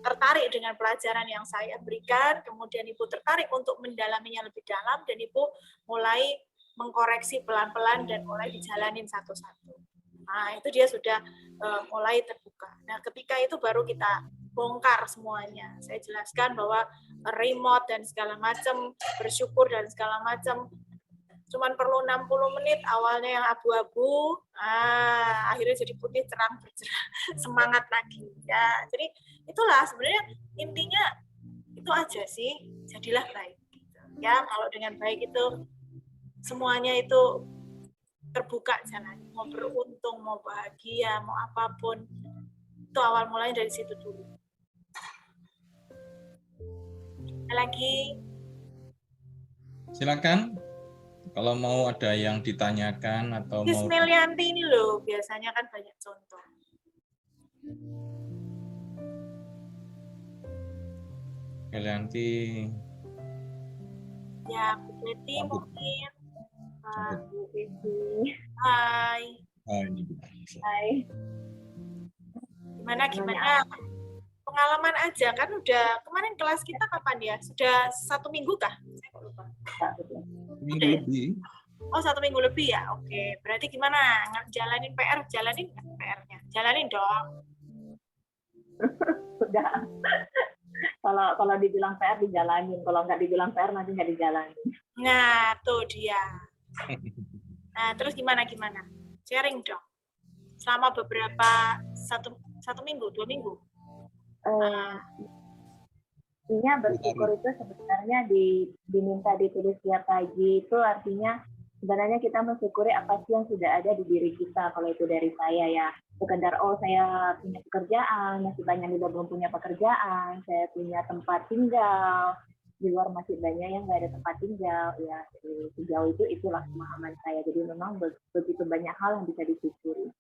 [SPEAKER 2] tertarik dengan pelajaran yang saya berikan, kemudian ibu tertarik untuk mendalaminya lebih dalam, dan ibu mulai mengkoreksi pelan-pelan dan mulai dijalanin satu-satu. Nah, itu dia sudah mulai terbuka. Nah, ketika itu baru kita bongkar semuanya. Saya jelaskan bahwa remote dan segala macam, bersyukur dan segala macam, cuman perlu 60 menit, awalnya yang abu-abu, akhirnya jadi putih, terang, bercerah, semangat lagi. Ya, jadi itulah sebenarnya intinya itu aja sih, jadilah baik. Ya, kalau dengan baik itu semuanya itu terbuka jalan, mau beruntung, mau bahagia, mau apapun, itu awal mulanya dari situ dulu. Ada lagi?
[SPEAKER 1] Silakan. Kalau mau ada yang ditanyakan atau mau
[SPEAKER 2] Melianti ini loh, biasanya kan banyak contoh.
[SPEAKER 1] Melianti.
[SPEAKER 2] Ya, Bu Betty mungkin.
[SPEAKER 5] Bu Betty.
[SPEAKER 2] Hai.
[SPEAKER 1] Oh, ini.
[SPEAKER 5] Hai.
[SPEAKER 2] Gimana? Pengalaman aja kan udah kemarin kelas kita kapan ya? Sudah 1 minggu kah? Saya lupa.
[SPEAKER 1] Minggu lebih.
[SPEAKER 2] Oh, 1 minggu lebih ya. Oke, berarti gimana? Jalanin PR, jalanin nggak PR-nya? Jalanin dong.
[SPEAKER 5] Sudah. Kalau dibilang PR dijalanin, kalau nggak dibilang PR nanti nggak dijalanin.
[SPEAKER 2] Nah, tuh dia. Nah, terus gimana? Sharing dong. Selama beberapa satu minggu, 2 minggu.
[SPEAKER 5] Artinya bersyukur itu sebenarnya diminta ditulis tiap pagi, itu artinya sebenarnya kita mensyukuri apa sih yang sudah ada di diri kita. Kalau itu dari saya ya, sekedar saya punya pekerjaan, masih banyak juga belum punya pekerjaan, saya punya tempat tinggal, di luar masih banyak yang nggak ada tempat tinggal, ya sejauh itulah pemahaman saya. Jadi memang begitu banyak hal yang bisa disyukuri.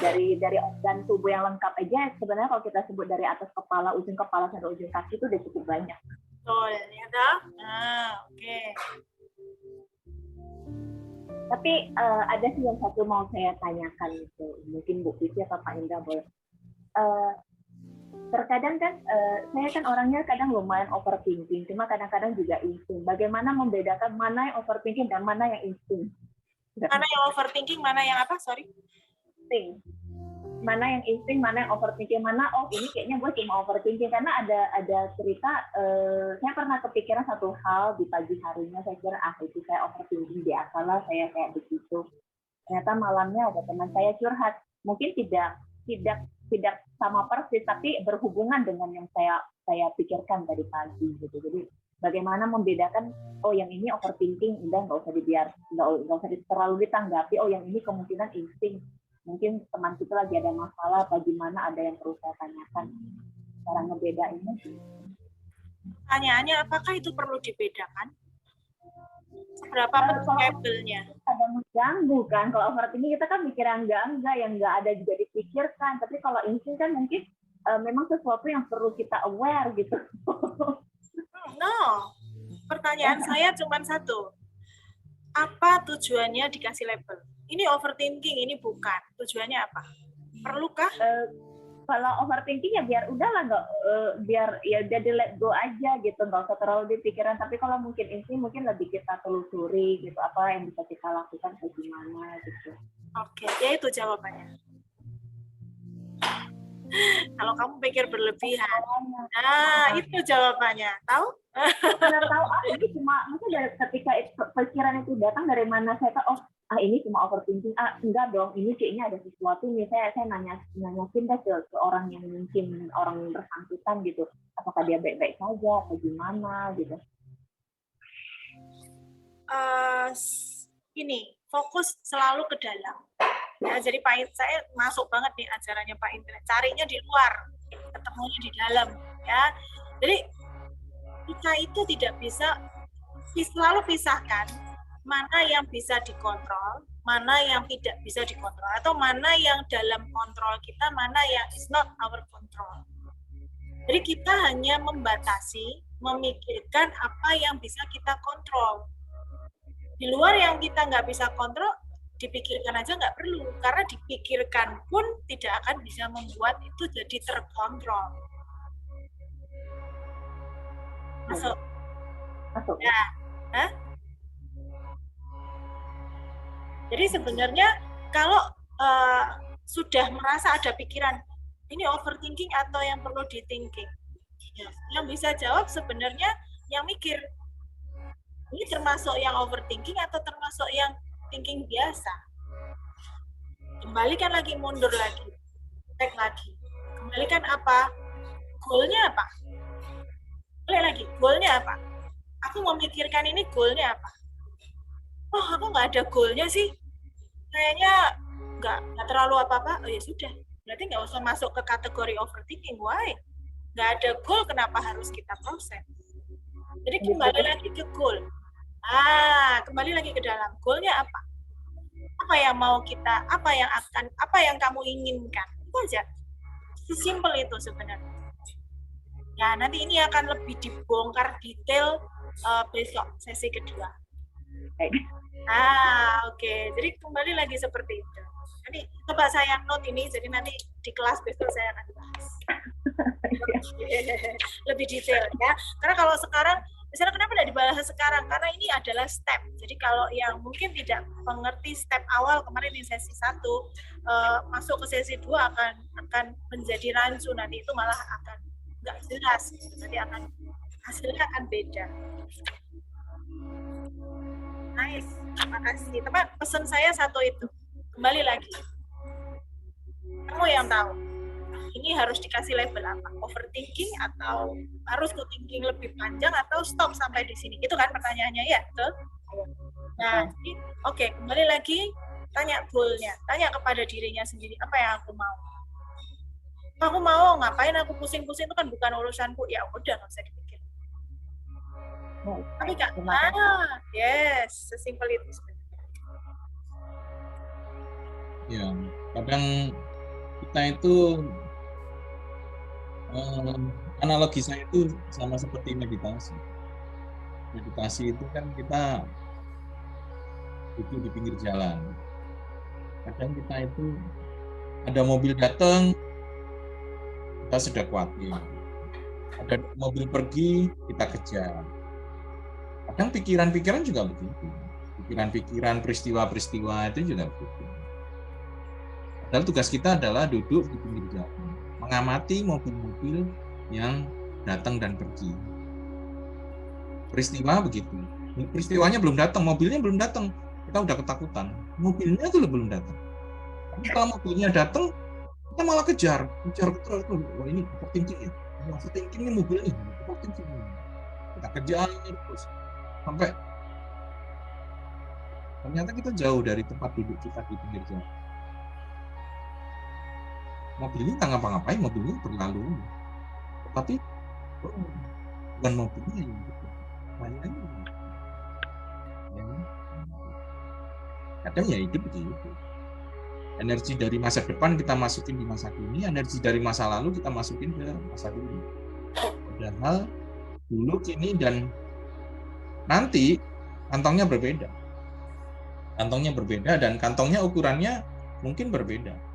[SPEAKER 5] Dari organ tubuh yang lengkap aja sebenarnya kalau kita sebut dari atas kepala, ujung kepala sampai ujung kaki itu udah cukup banyak.
[SPEAKER 2] Betul, ya dah. Oke.
[SPEAKER 5] Tapi ada sih yang satu mau saya tanyakan itu, mungkin Bu Vivi atau Pak Indra boleh. Terkadang kan saya kan orangnya kadang lumayan overthinking, cuma kadang-kadang juga insting. Bagaimana membedakan mana yang overthinking dan mana yang insting?
[SPEAKER 2] Mana yang overthinking, mana yang apa? Sorry.
[SPEAKER 5] Mana yang insting, mana yang overthinking, mana ini kayaknya gue cuma overthinking. Karena ada cerita, saya pernah kepikiran satu hal di pagi harinya, saya kira itu saya overthinking, biasalah saya kayak begitu. Ternyata malamnya ada teman saya curhat, mungkin tidak sama persis, tapi berhubungan dengan yang saya pikirkan tadi pagi gitu. Jadi bagaimana membedakan, yang ini overthinking, udah nggak usah terlalu ditanggapi, yang ini kemungkinan insting. Mungkin teman kita lagi ada masalah, apa gimana, ada yang perlu saya tanyakan. Cara ngebedainnya.
[SPEAKER 2] Pertanyaannya, apakah itu perlu dibedakan? Seberapa penting labelnya?
[SPEAKER 5] Ada mengganggu kan, kalau overthinking kita kan mikir yang enggak, yang enggak ada juga dipikirkan. Tapi kalau insting kan mungkin memang sesuatu yang perlu kita aware gitu.
[SPEAKER 2] No, pertanyaan saya cuma satu. Apa tujuannya dikasih label? Ini overthinking, ini bukan. Tujuannya apa? Perlukah?
[SPEAKER 5] Kalau overthinking ya biar udahlah, biar ya udah di let go aja gitu, nggak usah terlalu dipikiran. Tapi kalau mungkin insting mungkin lebih kita telusuri gitu, apa yang bisa kita lakukan bagaimana gitu.
[SPEAKER 2] Oke, ya itu jawabannya. Kalau kamu pikir berlebihan, itu jawabannya. Tahu?
[SPEAKER 5] Benar tahu, ini cuma mungkin dari ketika pikiran itu datang dari mana saya tahu, ini cuma overthinking, enggak dong, ini kayaknya ada sesuatu nih, saya nanyakin deh ke orang yang mungkin orang bersangkutan gitu, apakah dia baik-baik saja atau gimana gitu.
[SPEAKER 2] Ini fokus selalu ke dalam. Ya, jadi saya masuk banget nih ajarannya Pak Indra, carinya di luar, ketemunya di dalam, ya. Jadi kita itu tidak bisa selalu pisahkan mana yang bisa dikontrol, mana yang tidak bisa dikontrol, atau mana yang dalam kontrol kita, mana yang is not our control. Jadi kita hanya membatasi, memikirkan apa yang bisa kita kontrol. Di luar yang kita nggak bisa kontrol, dipikirkan aja nggak perlu, karena dipikirkan pun tidak akan bisa membuat itu jadi terkontrol. Masuk?
[SPEAKER 5] Masuk.
[SPEAKER 2] Ya. Hah? Jadi sebenarnya kalau sudah merasa ada pikiran, ini overthinking atau yang perlu di-thinking? Ya, yang bisa jawab sebenarnya yang mikir. Ini termasuk yang overthinking atau termasuk yang thinking biasa? Kembalikan lagi, mundur lagi, cek lagi. Kembalikan apa? Goalnya apa? Balik lagi, goalnya apa? Aku memikirkan ini goalnya apa? Oh, aku nggak ada goalnya sih. Kayaknya nggak terlalu apa-apa. Oh ya sudah, berarti nggak usah masuk ke kategori overthinking. Why? Nggak ada goal, kenapa harus kita proses? Jadi kembali lagi ke goal. Kembali lagi ke dalam. Goalnya apa? Apa yang mau kita, apa yang kamu inginkan? Itu aja. Sesimpel itu sebenarnya. Ya, nanti ini akan lebih dibongkar detail besok sesi kedua. Oke. Jadi kembali lagi seperti itu. Nanti coba saya note ini, jadi nanti di kelas besok saya akan bahas. Lebih detail ya. Karena kalau sekarang, misalnya kenapa tidak dibahas sekarang? Karena ini adalah step. Jadi kalau yang mungkin tidak mengerti step awal kemarin di sesi 1, masuk ke sesi 2 akan menjadi rancu, nanti itu malah akan nggak jelas. Nanti hasilnya akan beda. Nice, terima kasih. Teman, pesan saya satu itu. Kembali lagi. Kamu yang tahu. Ini harus dikasih label apa? Overthinking atau harus thinking lebih panjang atau stop sampai di sini? Itu kan pertanyaannya ya, betul? Nah, oke, kembali lagi tanya goalnya. Tanya kepada dirinya sendiri, apa yang aku mau? Aku mau ngapain, aku pusing-pusing, itu kan bukan urusanku. Ya udah, nggak usah dipikir. Tapi Kak, yes, sesimpel itu sebenarnya.
[SPEAKER 1] Ya, kadang kita itu analogi saya itu sama seperti meditasi. Meditasi itu kan kita duduk di pinggir jalan. Kadang kita itu ada mobil datang, kita sudah khawatir. Ada mobil pergi, kita kejar. Kadang pikiran-pikiran juga begitu. Pikiran-pikiran, peristiwa-peristiwa itu juga begitu. Padahal tugas kita adalah duduk di pinggir jalan, mengamati mobil-mobil yang datang dan pergi. Peristiwa begitu. Peristiwanya belum datang, mobilnya belum datang. Kita udah ketakutan. Mobilnya itu belum datang. Tapi kalau mobilnya datang, kita malah kejar. Wah, ini overthinking ya. Overthinking ini mobilnya. Overthinking. Kita kejar terus. Sampai ternyata kita jauh dari tempat duduk kita di pinggir jalan. Mobilnya nggak ngapa-ngapain, mobilnya berlalu. Tapi bukan mobilnya yang gitu. Mainannya. Ya. Kadang ya hidup begitu. Energi dari masa depan kita masukin di masa kini, energi dari masa lalu kita masukin ke masa kini. Padahal dulu, kini, dan nanti kantongnya berbeda. Kantongnya berbeda dan kantongnya ukurannya mungkin berbeda.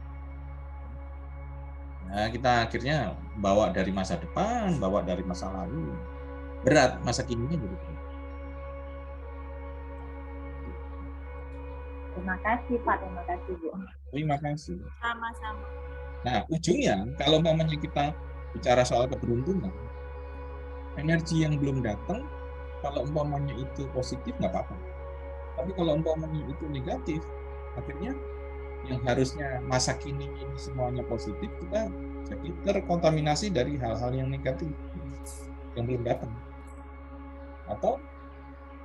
[SPEAKER 1] Nah, kita akhirnya bawa dari masa depan, bawa dari masa lalu. Berat, masa kininya juga berat.
[SPEAKER 5] Terima kasih Pak, terima kasih Bu.
[SPEAKER 1] Terima kasih.
[SPEAKER 2] Sama-sama.
[SPEAKER 1] Nah, ujungnya kalau umpamanya kita bicara soal keberuntungan, energi yang belum datang, kalau umpamanya itu positif nggak apa-apa. Tapi kalau umpamanya itu negatif, akhirnya yang harusnya masa kini ini semuanya positif, kita jadi terkontaminasi dari hal-hal yang negatif yang belum datang. Atau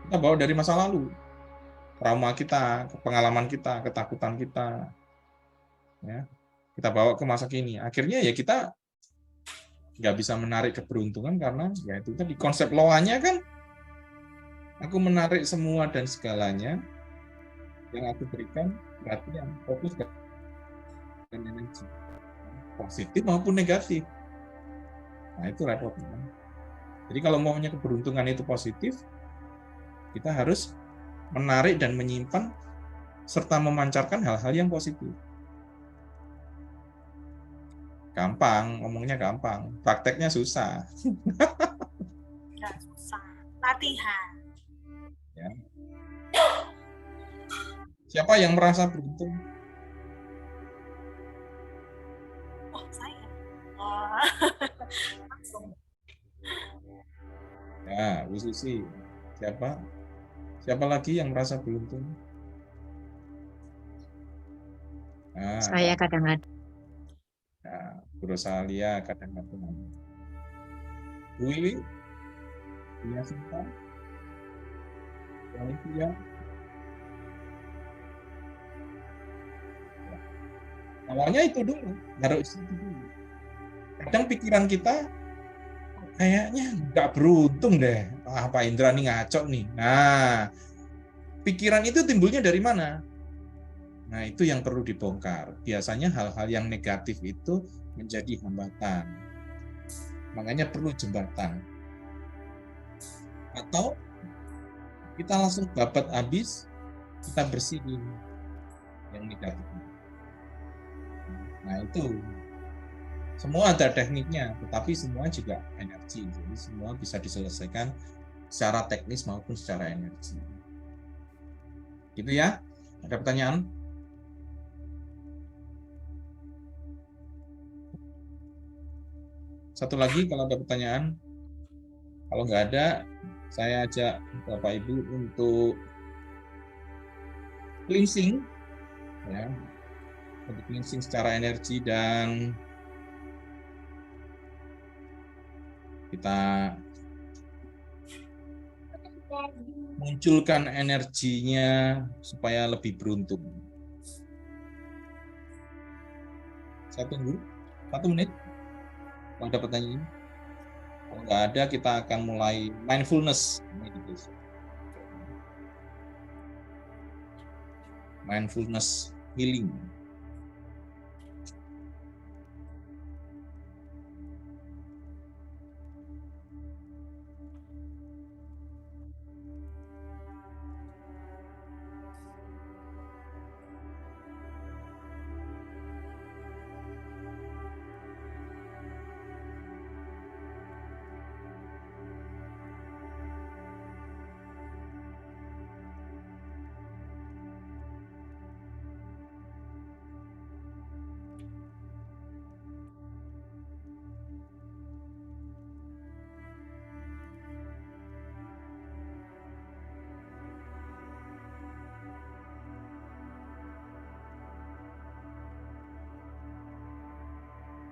[SPEAKER 1] kita bawa dari masa lalu, trauma kita, pengalaman kita, ketakutan kita, ya, kita bawa ke masa kini. Akhirnya ya kita nggak bisa menarik keberuntungan karena ya itu tadi konsep loanya kan, aku menarik semua dan segalanya yang aku berikan perhatian, fokus dan energi, positif maupun negatif. Nah itu repotnya. Jadi kalau maunya keberuntungan itu positif, kita harus menarik dan menyimpan serta memancarkan hal-hal yang positif. Gampang, ngomongnya gampang, prakteknya susah.
[SPEAKER 2] Nggak susah. Latihan.
[SPEAKER 1] Ya. Siapa yang merasa beruntung?
[SPEAKER 2] Oh, saya. Oh. Langsung.
[SPEAKER 1] Ya, Bu Susi. Siapa? Siapa lagi yang merasa beruntung? Nah,
[SPEAKER 3] Saya kadang-kadang.
[SPEAKER 1] nah, Bu Rosalia kadang-kadang. Bu Wiwi? Punya Sinta? Olivia? Awalnya itu dulu, harus itu dulu. Kadang pikiran kita kayaknya nggak beruntung deh. Ah, Pak Indra nih ngaco nih. Nah, pikiran itu timbulnya dari mana? Nah, itu yang perlu dibongkar. Biasanya hal-hal yang negatif itu menjadi hambatan. Makanya perlu jembatan. Atau kita langsung babat habis, kita bersihin yang negatif. Nah, itu semua ada tekniknya, tetapi semua juga energi. Jadi semua bisa diselesaikan secara teknis maupun secara energi. Gitu ya? Ada pertanyaan? Satu lagi kalau ada pertanyaan. Kalau nggak ada, saya ajak Bapak Ibu untuk cleansing, ya, untuk cleansing secara energi dan kita munculkan energinya supaya lebih beruntung. Saya tunggu 1 menit. Kalau ada pertanyaan, kalau nggak ada, kita akan mulai mindfulness. Mindfulness healing.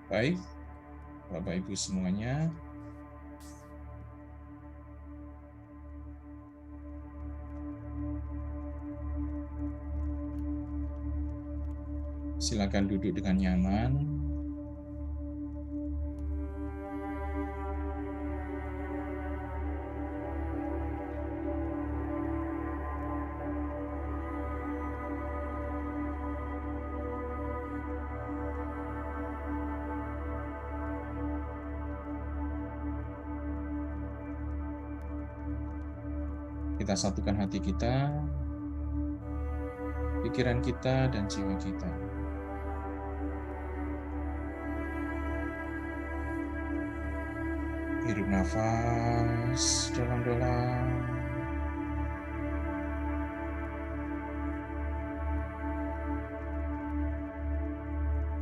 [SPEAKER 1] Baik, Bapak Ibu semuanya. Silakan duduk dengan nyaman. Kita satukan hati kita, pikiran kita, dan jiwa kita. Hirup nafas dalam-dalam.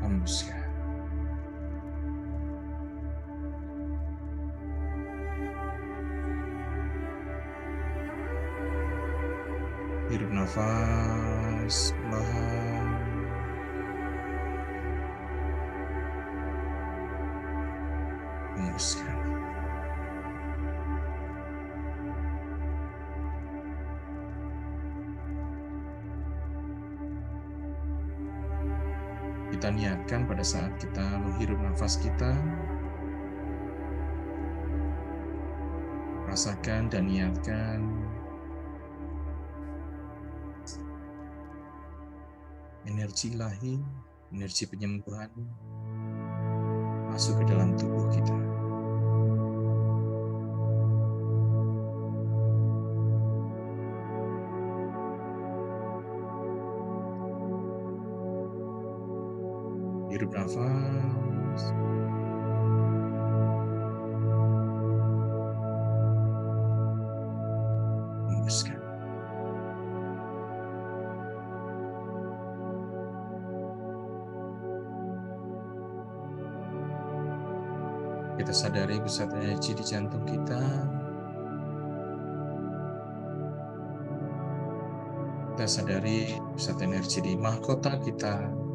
[SPEAKER 1] Hembuskan. Hirup nafas perlahan. Hembuskan. Kita niatkan pada saat kita menghirup nafas kita, rasakan dan niatkan energi ilahi, energi penyembuhan masuk ke dalam tubuh kita. bernafas. Hembuskan. Kita sadari pusat energi di jantung kita. Kita sadari pusat energi di mahkota kita.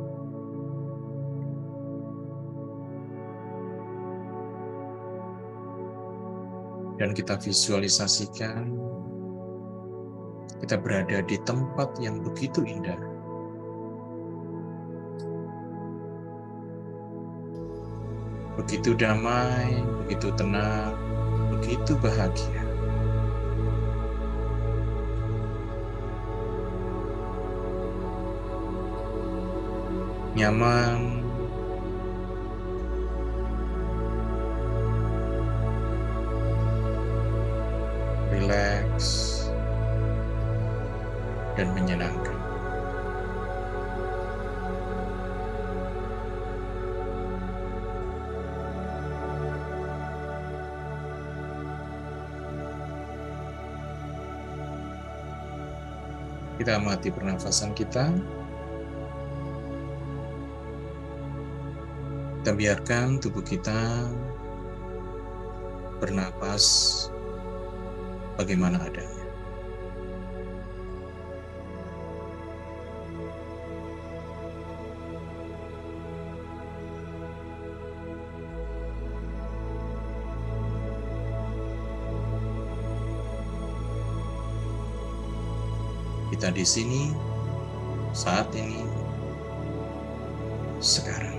[SPEAKER 1] Dan kita visualisasikan kita berada di tempat yang begitu indah. Begitu damai, begitu tenang, begitu bahagia. Nyaman, rileks, dan menyenangkan. Kita amati pernafasan kita. Kita biarkan tubuh kita bernapas bagaimana adanya. Kita di sini, saat ini, sekarang.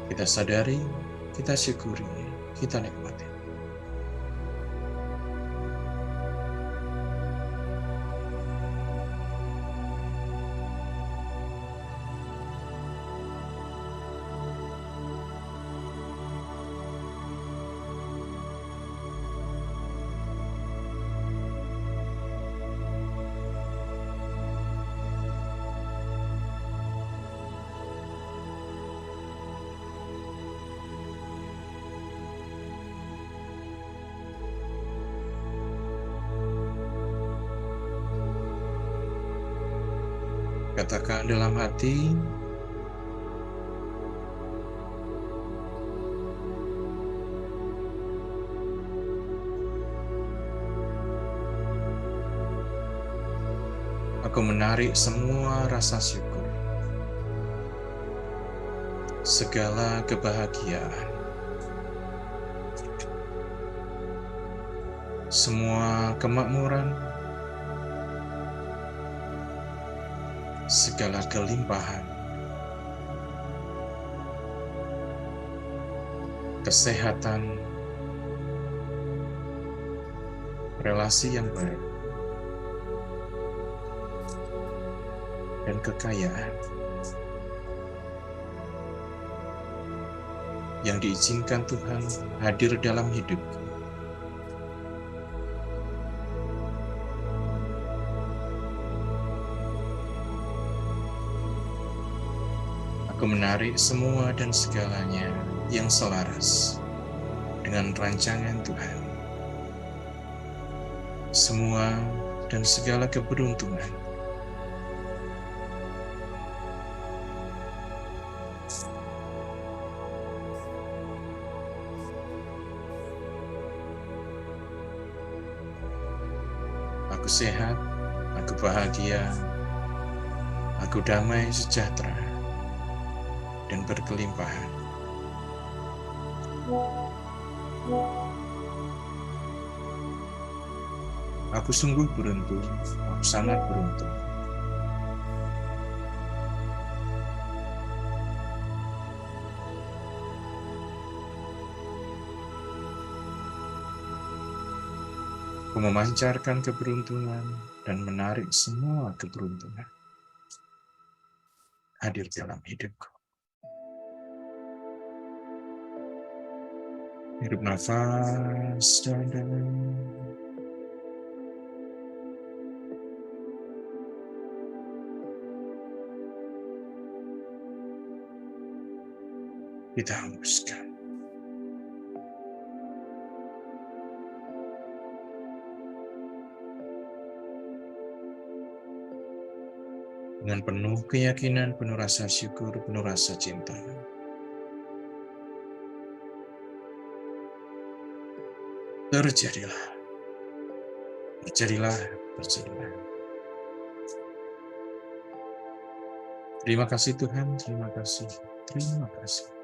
[SPEAKER 1] Kita sadari, kita syukuri, kita nikmati. Katakan dalam hati, aku menarik semua rasa syukur, segala kebahagiaan, semua kemakmuran, segala kelimpahan, kesehatan, relasi yang baik, dan kekayaan yang diizinkan Tuhan hadir dalam hidupku. Aku menarik semua dan segalanya yang selaras dengan rancangan Tuhan. Semua dan segala keberuntungan. Aku sehat, aku bahagia, aku damai sejahtera, dan berkelimpahan. Aku sungguh beruntung, aku sangat beruntung. Aku memancarkan keberuntungan dan menarik semua keberuntungan hadir dalam hidupku. Hirup nafas dalam. Kita hembuskan. Dengan penuh keyakinan, penuh rasa syukur, penuh rasa cinta. Terjadilah. Terjadilah, terjadilah. Terima kasih Tuhan, terima kasih, terima kasih.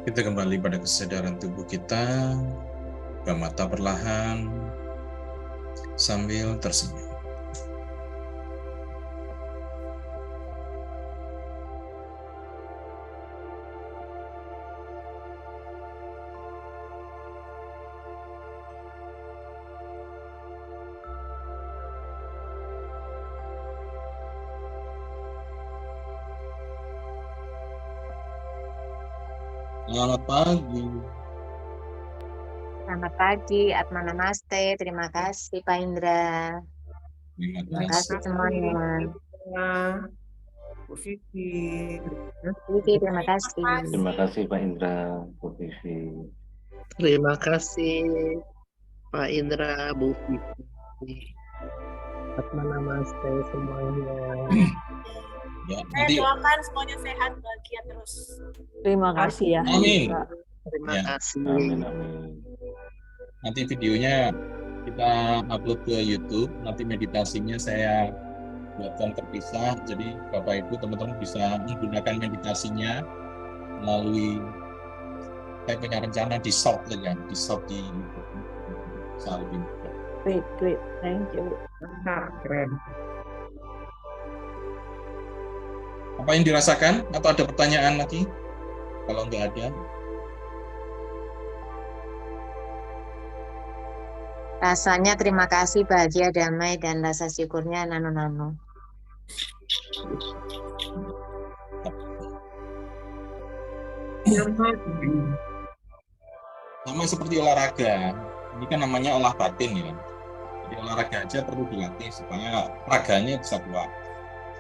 [SPEAKER 1] Kita kembali pada kesadaran tubuh kita, buka mata perlahan, sambil tersenyum. Selamat pagi.
[SPEAKER 3] Selamat pagi, Atma Namaste. Terima kasih Pak Indra. Terima kasih semuanya.
[SPEAKER 6] Bu Vivi.
[SPEAKER 3] Terima kasih.
[SPEAKER 7] Terima kasih Pak Indra, Bu Vivi.
[SPEAKER 6] Terima kasih Pak Indra, Bu Vivi. Atma Namaste semuanya.
[SPEAKER 1] Ya,
[SPEAKER 2] Saya
[SPEAKER 1] nanti,
[SPEAKER 2] doakan semuanya sehat, bahagia terus.
[SPEAKER 4] Terima kasih ya.
[SPEAKER 1] Amin.
[SPEAKER 6] Terima
[SPEAKER 1] Ya.
[SPEAKER 6] kasih.
[SPEAKER 7] Amin, amin.
[SPEAKER 1] nanti videonya kita upload ke YouTube. Nanti meditasinya saya buatkan terpisah. Jadi Bapak Ibu teman-teman bisa menggunakan meditasinya melalui, saya punya rencana di short ya, di short di YouTube. Saling.
[SPEAKER 4] Great. Thank you.
[SPEAKER 6] Keren.
[SPEAKER 1] Apa yang dirasakan? Atau ada pertanyaan lagi? Kalau nggak ada,
[SPEAKER 3] Rasanya terima kasih, bahagia, damai, dan rasa syukurnya nano-nano.
[SPEAKER 1] sama seperti olahraga. Ini kan namanya olah batin ya. Jadi olahraga aja perlu dilatih supaya raganya bisa kuat.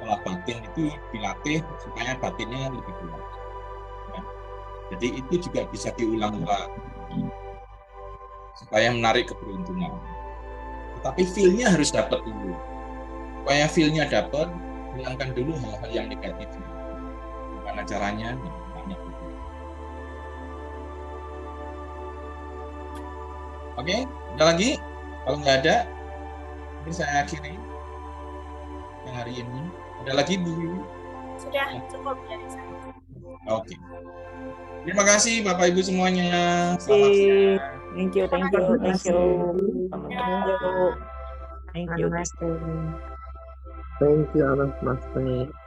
[SPEAKER 1] Olah batin itu dilatih supaya batinnya lebih kuat. Ya. Jadi itu juga bisa diulang-ulang supaya menarik keberuntungan. Tetapi feel-nya harus dapat dulu. Supaya feel-nya dapat, hilangkan dulu hal-hal yang negatif. Gimana caranya? Oke, ada lagi? Kalau nggak ada, ini saya akhiri yang hari ini. Ada lagi, Bu Wiwi?
[SPEAKER 2] Sudah cukup dari saya.
[SPEAKER 1] Oke. Terima kasih Bapak Ibu semuanya. Selamat siang.
[SPEAKER 4] Thank you.
[SPEAKER 7] Selamat
[SPEAKER 4] Thank you.
[SPEAKER 3] Namaste.
[SPEAKER 6] Thank you, Anas Master.